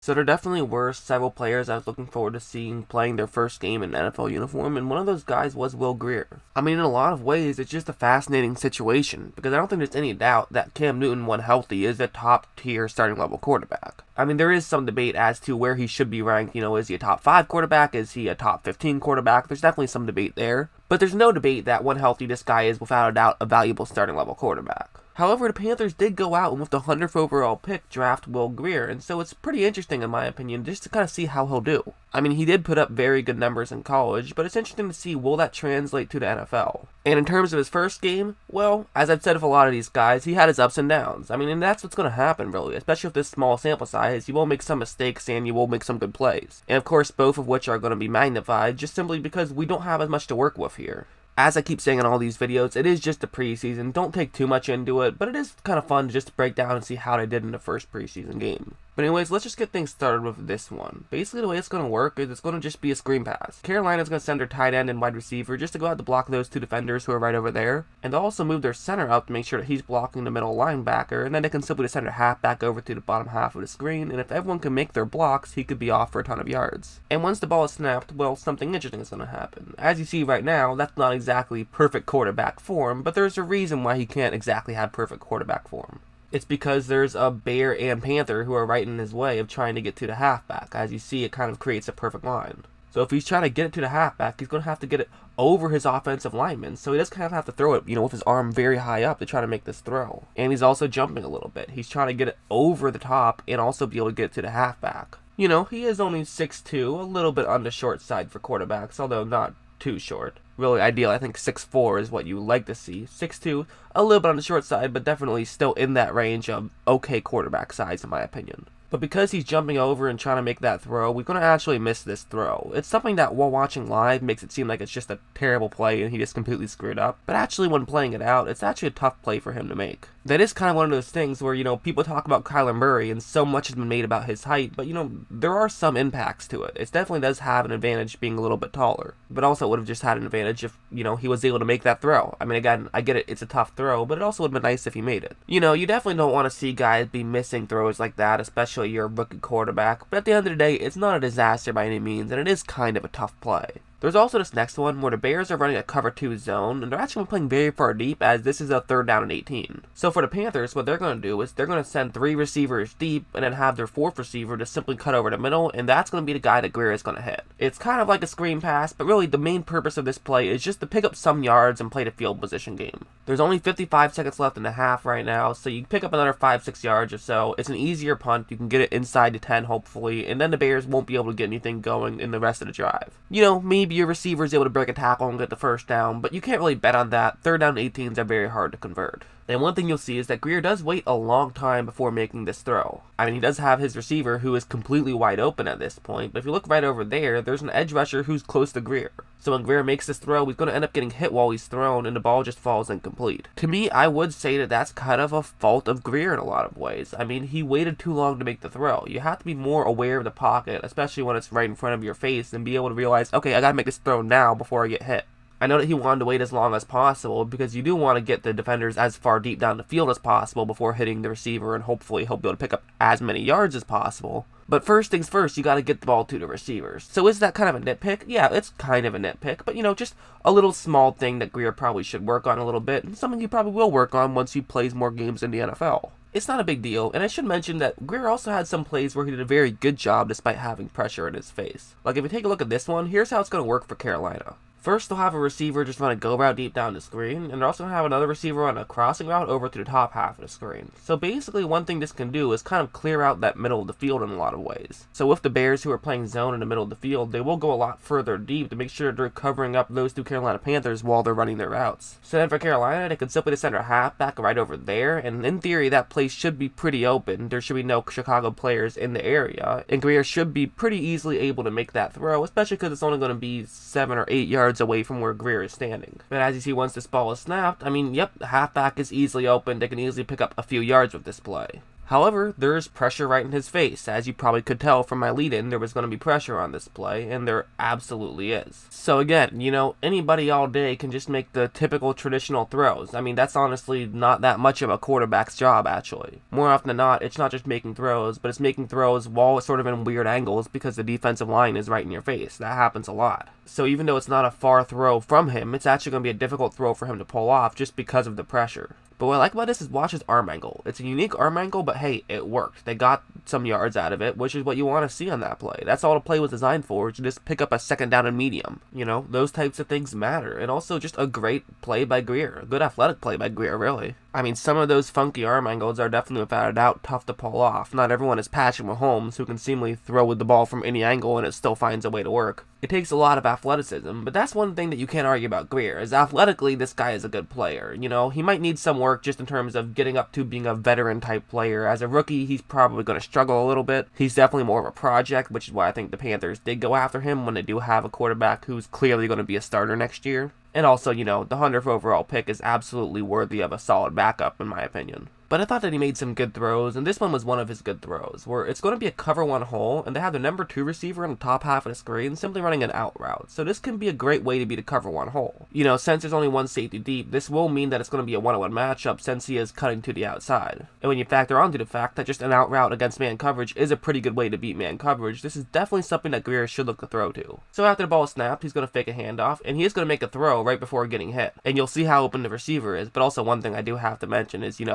So there definitely were several players I was looking forward to seeing playing their first game in an NFL uniform, and one of those guys was Will Grier. I mean, in a lot of ways, it's just a fascinating situation, because I don't think there's any doubt that Cam Newton, when healthy, is a top-tier starting-level quarterback. I mean, there is some debate as to where he should be ranked. You know, is he a top 5 quarterback? Is he a top 15 quarterback? There's definitely some debate there. But there's no debate that when healthy, this guy is, without a doubt, a valuable starting-level quarterback. However, the Panthers did go out and with the 100th overall pick draft Will Grier, and so it's pretty interesting in my opinion just to kind of see how he'll do. I mean, he did put up very good numbers in college, but it's interesting to see will that translate to the NFL. And in terms of his first game, well, as I've said of a lot of these guys, he had his ups and downs. I mean, and that's what's going to happen really, especially with this small sample size. You will make some mistakes and you will make some good plays. And of course, both of which are going to be magnified just simply because we don't have as much to work with here. As I keep saying in all these videos, it is just a preseason. Don't take too much into it, but it is kind of fun just to break down and see how they did in the first preseason game. But anyways, let's just get things started with this one. Basically, the way it's going to work is it's going to just be a screen pass. Carolina's going to send their tight end and wide receiver just to go out to block those two defenders who are right over there. And they'll also move their center up to make sure that he's blocking the middle linebacker. And then they can simply just send their halfback over to the bottom half of the screen. And if everyone can make their blocks, he could be off for a ton of yards. And once the ball is snapped, well, something interesting is going to happen. As you see right now, that's not exactly perfect quarterback form, but there's a reason why he can't exactly have perfect quarterback form. It's because there's a Bear and Panther who are right in his way of trying to get to the halfback. As you see, it kind of creates a perfect line. So if he's trying to get it to the halfback, he's going to have to get it over his offensive lineman. So he does kind of have to throw it, with his arm very high up to try to make this throw. And he's also jumping a little bit. He's trying to get it over the top and also be able to get it to the halfback. He is only 6'2", a little bit on the short side for quarterbacks, although not too short. Really ideal, I think 6'4" is what you would like to see. 6'2", a little bit on the short side, but definitely still in that range of okay quarterback size in my opinion. But because he's jumping over and trying to make that throw, we're going to actually miss this throw. It's something that while watching live makes it seem like it's just a terrible play and he just completely screwed up. But actually when playing it out, it's actually a tough play for him to make. That is kind of one of those things where, people talk about Kyler Murray and so much has been made about his height, but there are some impacts to it. It definitely does have an advantage being a little bit taller. But also it would have just had an advantage if, he was able to make that throw. I mean, again, I get it, it's a tough throw, but it also would have been nice if he made it. You definitely don't want to see guys be missing throws like that, especially your rookie quarterback, but at the end of the day, it's not a disaster by any means, and it is kind of a tough play. There's also this next one where the Bears are running a cover 2 zone, and they're actually playing very far deep as this is a 3rd down and 18. So for the Panthers, what they're going to do is they're going to send 3 receivers deep and then have their 4th receiver just simply cut over the middle, and that's going to be the guy that Grier is going to hit. It's kind of like a screen pass, but really the main purpose of this play is just to pick up some yards and play the field position game. There's only 55 seconds left in the half right now, so you pick up another 5-6 yards or so. It's an easier punt, you can get it inside the 10 hopefully, and then the Bears won't be able to get anything going in the rest of the drive. Maybe your receiver is able to break a tackle and get the 1st down, but you can't really bet on that. 3rd down and 18s are very hard to convert. And one thing you'll see is that Grier does wait a long time before making this throw. I mean, he does have his receiver who is completely wide open at this point, but if you look right over there, there's an edge rusher who's close to Grier. So when Grier makes this throw, he's going to end up getting hit while he's thrown, and the ball just falls incomplete. To me, I would say that that's kind of a fault of Grier in a lot of ways. I mean, he waited too long to make the throw. You have to be more aware of the pocket, especially when it's right in front of your face, and be able to realize, okay, I gotta make this throw now before I get hit. I know that he wanted to wait as long as possible because you do want to get the defenders as far deep down the field as possible before hitting the receiver, and hopefully he'll be able to pick up as many yards as possible. But first things first, you got to get the ball to the receivers. So is that kind of a nitpick? Yeah, it's kind of a nitpick, but just a little small thing that Grier probably should work on a little bit, and something he probably will work on once he plays more games in the NFL. It's not a big deal, and I should mention that Grier also had some plays where he did a very good job despite having pressure in his face. Like if you take a look at this one, here's how it's going to work for Carolina. First, they'll have a receiver just run a go route deep down the screen, and they're also going to have another receiver run a crossing route over to the top half of the screen. So basically, one thing this can do is kind of clear out that middle of the field in a lot of ways. So with the Bears who are playing zone in the middle of the field, they will go a lot further deep to make sure they're covering up those 2 Carolina Panthers while they're running their routes. So then for Carolina, they can simply just send their halfback right over there, and in theory, that place should be pretty open. There should be no Chicago players in the area, and Grier should be pretty easily able to make that throw, especially because it's only going to be 7 or 8 yards away from where Grier is standing. But as you see, once this ball is snapped, I mean, yep, the halfback is easily open. They can easily pick up a few yards with this play. However, there is pressure right in his face. As you probably could tell from my lead-in, there was going to be pressure on this play, and there absolutely is. So again, anybody all day can just make the typical traditional throws. I mean, that's honestly not that much of a quarterback's job, actually. More often than not, it's not just making throws, but it's making throws while sort of in weird angles because the defensive line is right in your face. That happens a lot. So even though it's not a far throw from him, it's actually going to be a difficult throw for him to pull off just because of the pressure. But what I like about this is watch his arm angle. It's a unique arm angle, but hey, it worked. They got some yards out of it, which is what you want to see on that play. That's all the play was designed for, to just pick up a second down and medium. Those types of things matter. And also just a great play by Grier. A good athletic play by Grier, really. I mean, some of those funky arm angles are definitely, without a doubt, tough to pull off. Not everyone is Patrick Mahomes, who can seemingly throw with the ball from any angle and it still finds a way to work. It takes a lot of athleticism, but that's one thing that you can't argue about Grier, is athletically, this guy is a good player. He might need some work just in terms of getting up to being a veteran-type player. As a rookie, he's probably going to struggle a little bit. He's definitely more of a project, which is why I think the Panthers did go after him when they do have a quarterback who's clearly going to be a starter next year. And also, the 100th overall pick is absolutely worthy of a solid backup, in my opinion. But I thought that he made some good throws, and this one was one of his good throws, where it's going to be a cover one hole, and they have the number 2 receiver on the top half of the screen simply running an out route. So this can be a great way to beat a cover one hole. Since there's only one safety deep, this will mean that it's going to be a 1-on-1 matchup since he is cutting to the outside. And when you factor onto the fact that just an out route against man coverage is a pretty good way to beat man coverage, this is definitely something that Grier should look to throw to. So after the ball is snapped, he's going to fake a handoff, and he is going to make a throw right before getting hit. And you'll see how open the receiver is, but also one thing I do have to mention is, you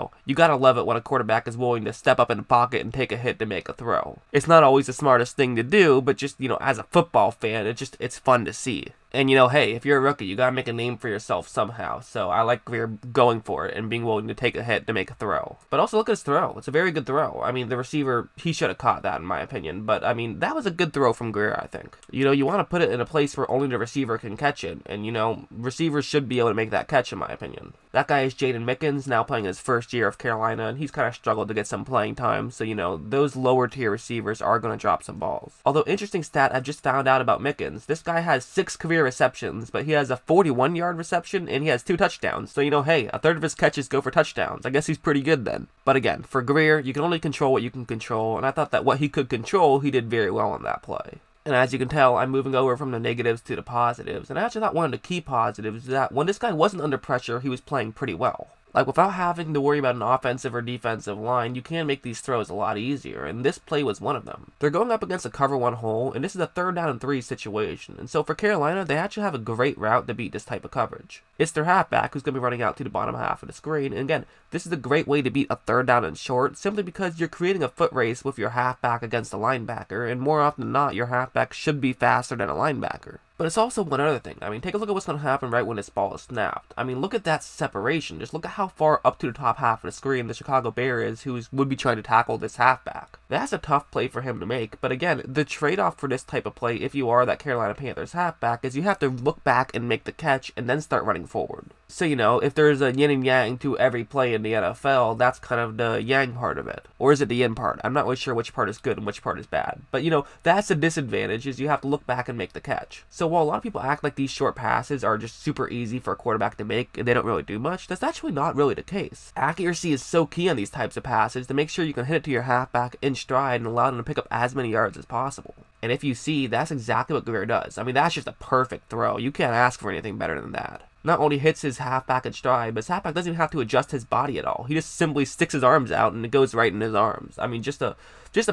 gotta love it when a quarterback is willing to step up in the pocket and take a hit to make a throw. It's not always the smartest thing to do, but just, as a football fan, it's fun to see. And hey, if you're a rookie, you gotta make a name for yourself somehow. So I like Grier going for it and being willing to take a hit to make a throw. But also look at his throw. It's a very good throw. I mean, the receiver, he should have caught that in my opinion. But I mean, that was a good throw from Grier, I think. You want to put it in a place where only the receiver can catch it. And receivers should be able to make that catch in my opinion. That guy is Jaden Mickens, now playing his first year of Carolina, and he's kind of struggled to get some playing time. So, those lower tier receivers are going to drop some balls. Although, interesting stat I've just found out about Mickens. This guy has 6 career receptions, but he has a 41-yard reception, and he has 2 touchdowns. So, hey, a third of his catches go for touchdowns. I guess he's pretty good then. But again, for Grier, you can only control what you can control, and I thought that what he could control, he did very well on that play. And as you can tell, I'm moving over from the negatives to the positives. And I actually thought one of the key positives is that when this guy wasn't under pressure, he was playing pretty well. Like, without having to worry about an offensive or defensive line, you can make these throws a lot easier, and this play was one of them. They're going up against a cover one hole, and this is a 3rd down and 3 situation. And so for Carolina, they actually have a great route to beat this type of coverage. It's their halfback who's going to be running out to the bottom half of the screen, and again, this is a great way to beat a 3rd down and short, simply because you're creating a foot race with your halfback against a linebacker, and more often than not, your halfback should be faster than a linebacker. But it's also one other thing. I mean, take a look at what's going to happen right when this ball is snapped. I mean, look at that separation. Just look at how far up to the top half of the screen the Chicago Bear is, who would be trying to tackle this halfback. That's a tough play for him to make, but again, the trade-off for this type of play, if you are that Carolina Panthers halfback, is you have to look back and make the catch and then start running forward. So, if there's a yin and yang to every play in the NFL, that's kind of the yang part of it. Or is it the yin part? I'm not really sure which part is good and which part is bad. But, that's the disadvantage, is you have to look back and make the catch. So while a lot of people act like these short passes are just super easy for a quarterback to make and they don't really do much, that's actually not really the case. Accuracy is so key on these types of passes to make sure you can hit it to your halfback in stride and allow them to pick up as many yards as possible. And if you see, that's exactly what Grier does. I mean, that's just a perfect throw. You can't ask for anything better than that. Not only hits his halfback in stride, but his halfback doesn't even have to adjust his body at all. He just simply sticks his arms out and it goes right in his arms. I mean, just a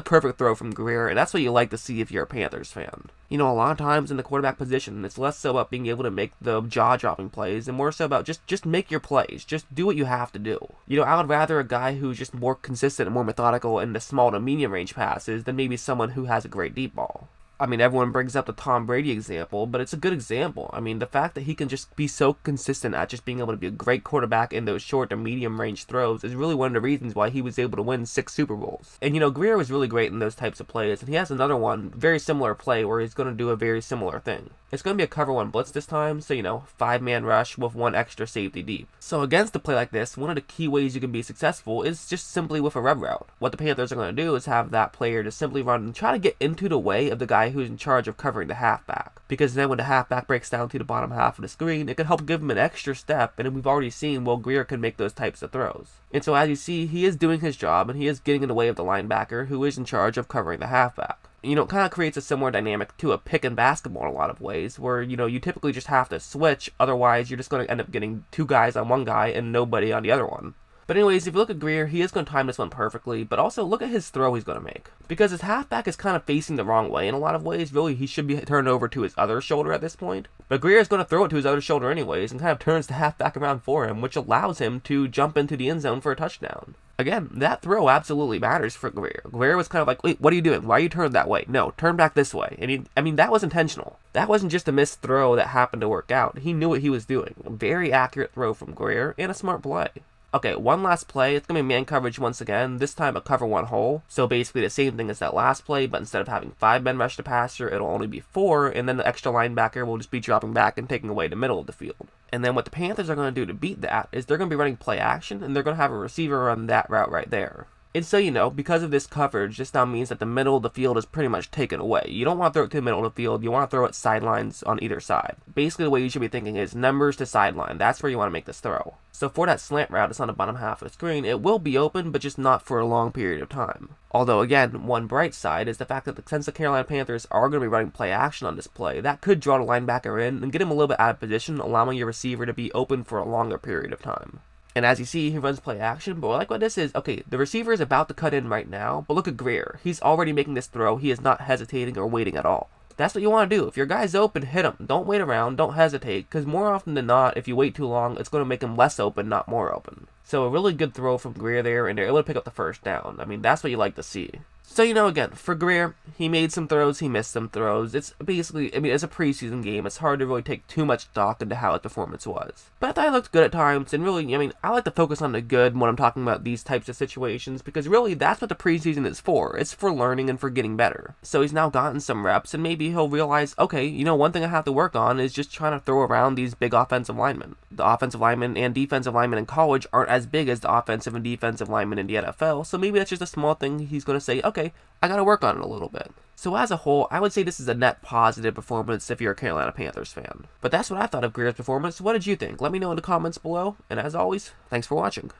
perfect throw from Grier, and that's what you like to see if you're a Panthers fan. A lot of times in the quarterback position, it's less so about being able to make the jaw-dropping plays and more so about just make your plays. Just do what you have to do. I would rather a guy who's just more consistent and more methodical in the small to medium range passes than maybe someone who has a great deep ball. I mean, everyone brings up the Tom Brady example, but it's a good example. I mean, the fact that he can just be so consistent at just being able to be a great quarterback in those short to medium range throws is really one of the reasons why he was able to win 6 Super Bowls. And, Grier was really great in those types of plays, and he has another one, very similar play, where he's going to do a very similar thing. It's going to be a cover one blitz this time, so 5-man rush with 1 extra safety deep. So against a play like this, one of the key ways you can be successful is just simply with a rev route. What the Panthers are going to do is have that player to simply run and try to get into the way of the guy who's in charge of covering the halfback. Because then when the halfback breaks down to the bottom half of the screen, it can help give him an extra step, and we've already seen Will Grier can make those types of throws. And so as you see, he is doing his job, and he is getting in the way of the linebacker who is in charge of covering the halfback. You know, it kind of creates a similar dynamic to a pick and basketball in a lot of ways, where, you know, you typically just have to switch, otherwise you're just going to end up getting 2 guys on one guy and nobody on the other one. But anyways, if you look at Grier, he is going to time this one perfectly, but also look at his throw he's going to make. Because his halfback is kind of facing the wrong way in a lot of ways. Really, he should be turned over to his other shoulder at this point. But Grier is going to throw it to his other shoulder anyways, and kind of turns the halfback around for him, which allows him to jump into the end zone for a touchdown. Again, that throw absolutely matters for Grier. Grier was kind of like, wait, what are you doing? Why are you turned that way? No, turn back this way. And I mean, that was intentional. That wasn't just a missed throw that happened to work out. He knew what he was doing. A very accurate throw from Grier, and a smart play. Okay, one last play. It's going to be man coverage once again, this time a cover 1 hole. So basically the same thing as that last play, but instead of having 5 men rush the passer, it'll only be 4, and then the extra linebacker will just be dropping back and taking away the middle of the field. And then what the Panthers are going to do to beat that is they're going to be running play action, and they're going to have a receiver run that route right there. And so, you know, because of this coverage, this now means that the middle of the field is pretty much taken away. You don't want to throw it to the middle of the field, you want to throw it sidelines on either side. Basically, the way you should be thinking is numbers to sideline. That's where you want to make this throw. So for that slant route that's on the bottom half of the screen, it will be open, but just not for a long period of time. Although, again, one bright side is the fact that since the Carolina Panthers are going to be running play action on this play, that could draw the linebacker in and get him a little bit out of position, allowing your receiver to be open for a longer period of time. And as you see, he runs play action, but like what this is, okay, the receiver is about to cut in right now, but look at Grier. He's already making this throw. He is not hesitating or waiting at all. That's what you want to do. If your guy's open, hit him. Don't wait around. Don't hesitate, because more often than not, if you wait too long, it's going to make him less open, not more open. So a really good throw from Grier there, and they're able to pick up the first down. I mean, that's what you like to see. So, you know, again, for Grier, he made some throws, he missed some throws. It's basically, I mean, it's a preseason game. It's hard to really take too much stock into how his performance was. But I thought he looked good at times, and really, I mean, I like to focus on the good when I'm talking about these types of situations, because really, that's what the preseason is for. It's for learning and for getting better. So he's now gotten some reps, and maybe he'll realize, okay, you know, one thing I have to work on is just trying to throw around these big offensive linemen. The offensive linemen and defensive linemen in college aren't as big as the offensive and defensive linemen in the NFL, so maybe that's just a small thing he's going to say, okay, I gotta work on it a little bit. So as a whole, I would say this is a net positive performance if you're a Carolina Panthers fan. But that's what I thought of Grier's performance. What did you think? Let me know in the comments below, and as always, thanks for watching.